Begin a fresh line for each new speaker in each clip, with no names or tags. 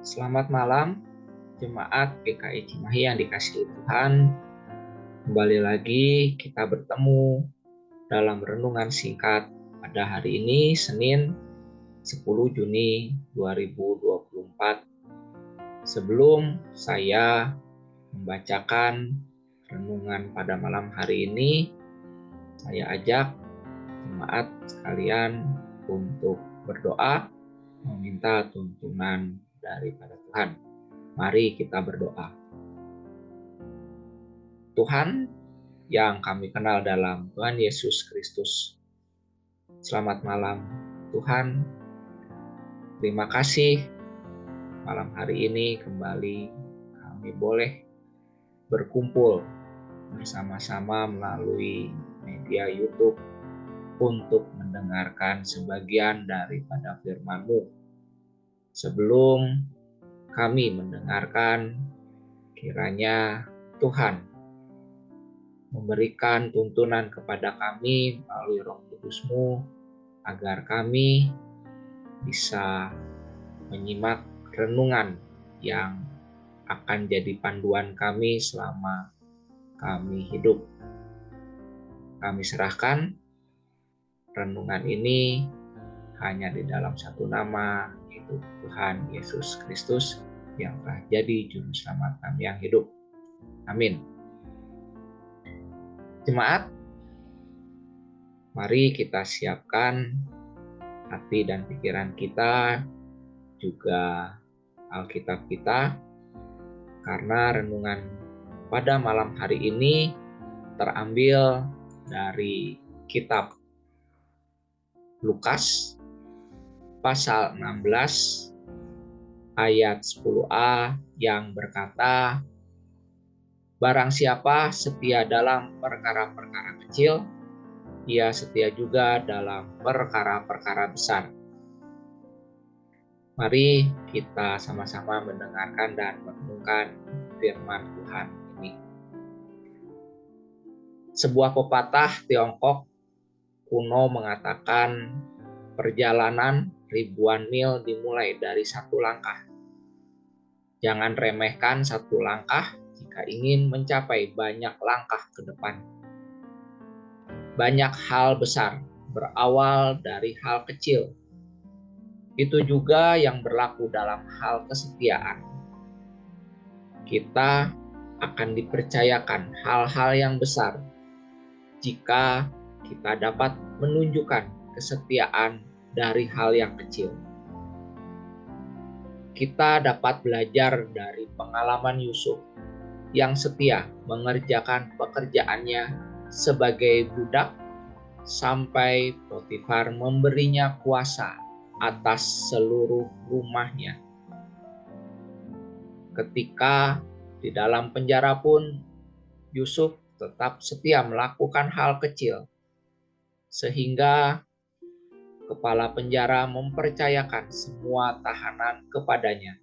Selamat malam, jemaat PKI Cimahi yang dikasihi Tuhan. Kembali lagi kita bertemu dalam renungan singkat pada hari ini, Senin 10 Juni 2024. Sebelum saya membacakan renungan pada malam hari ini, saya ajak jemaat sekalian untuk berdoa, meminta tuntunan daripada Tuhan. Mari kita berdoa. Tuhan yang kami kenal dalam Tuhan Yesus Kristus. Selamat malam Tuhan. Terima kasih malam hari ini kembali kami boleh berkumpul bersama-sama melalui media YouTube untuk mendengarkan sebagian daripada firman-Mu. Sebelum kami mendengarkan, kiranya Tuhan memberikan tuntunan kepada kami melalui Roh Kudus-Mu agar kami bisa menyimak renungan yang akan jadi panduan kami selama kami hidup. Kami serahkan renungan ini hanya di dalam satu nama, yaitu Tuhan Yesus Kristus yang telah jadi juru selamat kami yang hidup. Amin. Jemaat, mari kita siapkan hati dan pikiran kita, juga Alkitab kita, karena renungan pada malam hari ini terambil dari kitab Lukas pasal 16 ayat 10a yang berkata, "Barang siapa setia dalam perkara-perkara kecil, ia setia juga dalam perkara-perkara besar." Mari kita sama-sama mendengarkan dan merenungkan firman Tuhan ini. Sebuah pepatah Tiongkok kuno mengatakan, perjalanan ribuan mil dimulai dari satu langkah. Jangan remehkan satu langkah jika ingin mencapai banyak langkah ke depan. Banyak hal besar berawal dari hal kecil. Itu juga yang berlaku dalam hal kesetiaan. Kita akan dipercayakan hal-hal yang besar jika kita dapat menunjukkan kesetiaan dari hal yang kecil. Kita dapat belajar dari pengalaman Yusuf yang setia mengerjakan pekerjaannya sebagai budak sampai Potifar memberinya kuasa atas seluruh rumahnya. Ketika di dalam penjara pun Yusuf tetap setia melakukan hal kecil, sehingga kepala penjara mempercayakan semua tahanan kepadanya.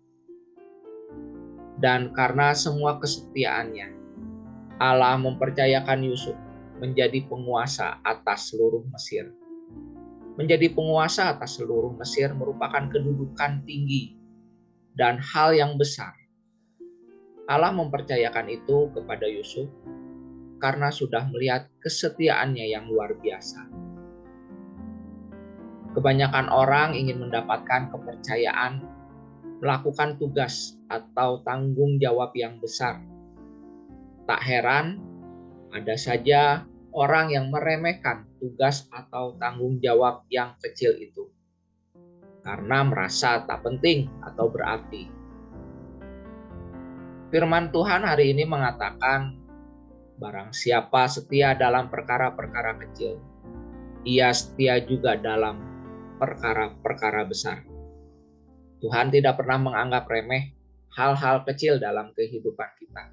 Dan karena semua kesetiaannya, Allah mempercayakan Yusuf menjadi penguasa atas seluruh Mesir. Menjadi penguasa atas seluruh Mesir merupakan kedudukan tinggi dan hal yang besar. Allah mempercayakan itu kepada Yusuf karena sudah melihat kesetiaannya yang luar biasa. Kebanyakan orang ingin mendapatkan kepercayaan melakukan tugas atau tanggung jawab yang besar. Tak heran, ada saja orang yang meremehkan tugas atau tanggung jawab yang kecil itu karena merasa tak penting atau berarti. Firman Tuhan hari ini mengatakan, barang siapa setia dalam perkara-perkara kecil, ia setia juga dalam perkara-perkara besar. Tuhan tidak pernah menganggap remeh hal-hal kecil dalam kehidupan kita.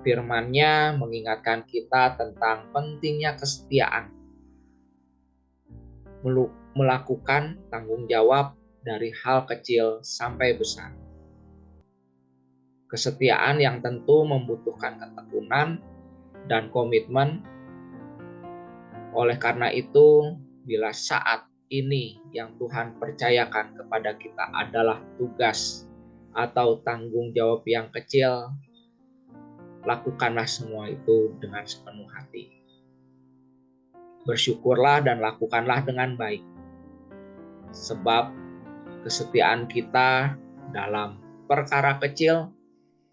Firman-Nya mengingatkan kita tentang pentingnya kesetiaan, melakukan tanggung jawab dari hal kecil sampai besar. Kesetiaan yang tentu membutuhkan ketekunan dan komitmen. Oleh karena itu, bila saat ini yang Tuhan percayakan kepada kita adalah tugas atau tanggung jawab yang kecil, lakukanlah semua itu dengan sepenuh hati. Bersyukurlah dan lakukanlah dengan baik, sebab kesetiaan kita dalam perkara kecil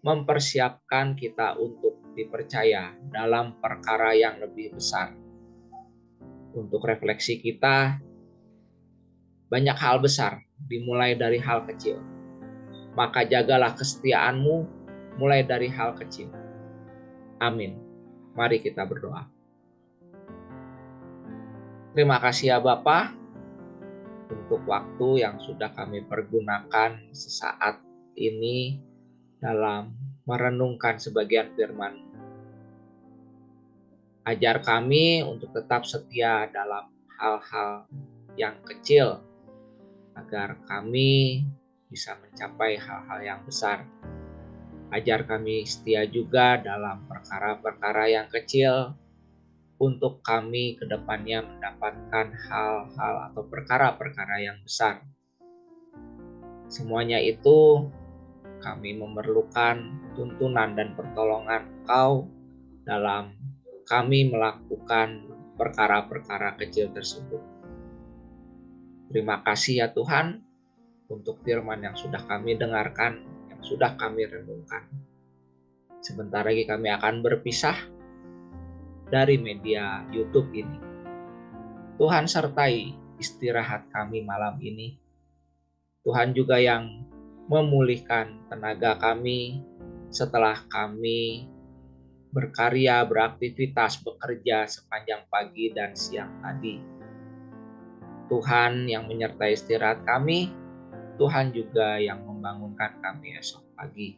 mempersiapkan kita untuk dipercaya dalam perkara yang lebih besar. Untuk refleksi kita, banyak hal besar dimulai dari hal kecil. Maka jagalah kesetiaanmu mulai dari hal kecil. Amin. Mari kita berdoa. Terima kasih ya Bapa untuk waktu yang sudah kami pergunakan sesaat ini dalam merenungkan sebagian firman. Ajar kami untuk tetap setia dalam hal-hal yang kecil, agar kami bisa mencapai hal-hal yang besar. Ajar kami setia juga dalam perkara-perkara yang kecil, untuk kami ke depannya mendapatkan hal-hal atau perkara-perkara yang besar. Semuanya itu kami memerlukan tuntunan dan pertolongan Engkau dalam kami melakukan perkara-perkara kecil tersebut. Terima kasih ya Tuhan untuk firman yang sudah kami dengarkan, yang sudah kami renungkan. Sebentar lagi kami akan berpisah dari media YouTube ini. Tuhan sertai istirahat kami malam ini. Tuhan juga yang memulihkan tenaga kami setelah kami berkarya, beraktivitas, bekerja sepanjang pagi dan siang tadi. Tuhan yang menyertai istirahat kami, Tuhan juga yang membangunkan kami esok pagi.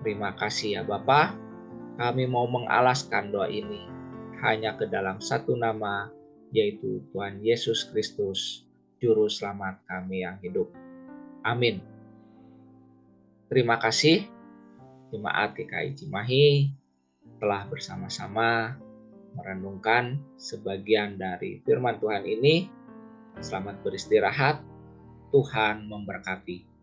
Terima kasih ya Bapa. Kami mau mengalaskan doa ini hanya ke dalam satu nama, yaitu Tuhan Yesus Kristus, Juru Selamat kami yang hidup. Amin. Terima kasih Jemaat GKI Cimahi telah bersama-sama merenungkan sebagian dari firman Tuhan ini. Selamat beristirahat. Tuhan memberkati.